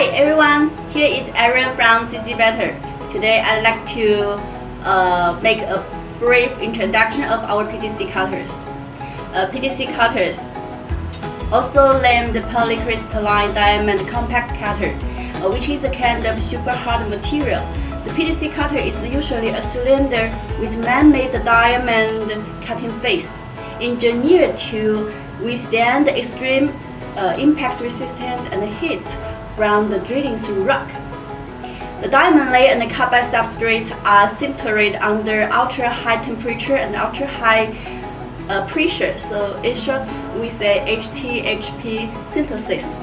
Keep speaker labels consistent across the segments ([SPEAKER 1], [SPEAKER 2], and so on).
[SPEAKER 1] Hi everyone, here is Irene from ZZbetter. Today I'd like to make a brief introduction of our PDC cutters. PDC cutters, also named polycrystalline diamond compact cutter, which is a kind of super hard material. The PDC cutter is usually a cylinder with man-made diamond cutting face, engineered to withstand extreme impact resistance and heat from the drilling through rock. The diamond layer and the carbide substrates are sintered under ultra-high temperature and ultra-high pressure, so in short we say HTHP synthesis.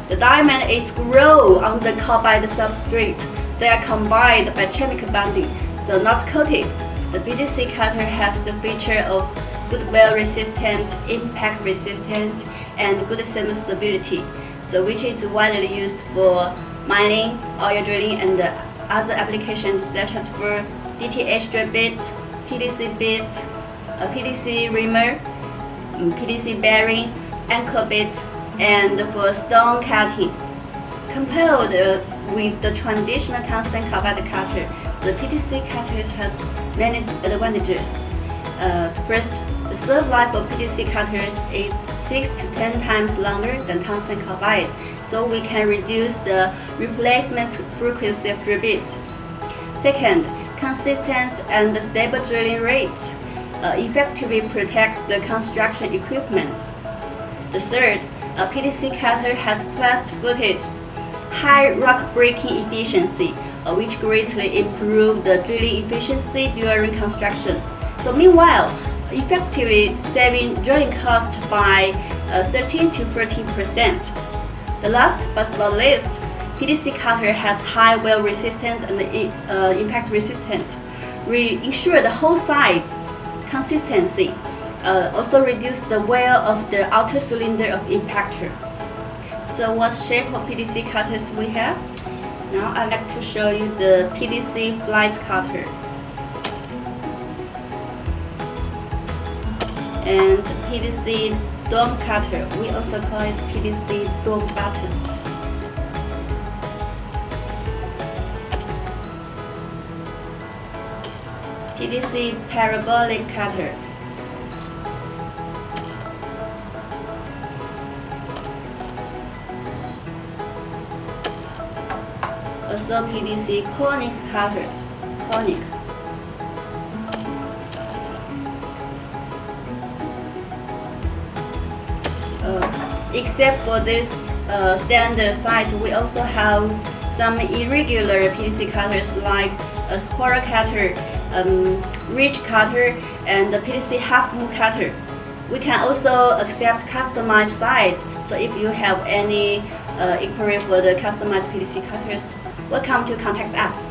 [SPEAKER 1] The diamond is grown on the carbide substrate. They are combined by chemical bonding, so not coated. The PDC cutter has the feature of good wear resistance, impact resistance, and good seam stability, so which is widely used for mining, oil drilling, and other applications such as for DTH drill bit, PDC bit, PDC reamer, PDC bearing, anchor bits, and for stone cutting. Compared with the traditional tungsten carbide cutter, the PDC cutters has many advantages. First, the serve life of PDC cutters is 6 to 10 times longer than tungsten carbide, so we can reduce the replacement frequency of drill bit. Second, consistent and stable drilling rate effectively protects the construction equipment. The third, a PDC cutter has fast footage, high rock breaking efficiency, which greatly improves the drilling efficiency during construction. So meanwhile, effectively saving drilling cost by 13 to 14%. The last but not least, PDC cutter has high wear resistance and impact resistance. We ensure the whole size consistency. Also reduce the wear of the outer cylinder of impactor. So what shape of PDC cutters we have? Now I'd like to show you the PDC flies cutter and the PDC dome cutter. We also call it PDC dome button. PDC parabolic cutter. Also PDC conic cutters. Conic. Except for this standard size, we also have some irregular PDC cutters like a squirrel cutter, ridge cutter, and the PDC half moon cutter. We can also accept customized size, so if you have any inquiry for the customized PDC cutters, welcome to contact us.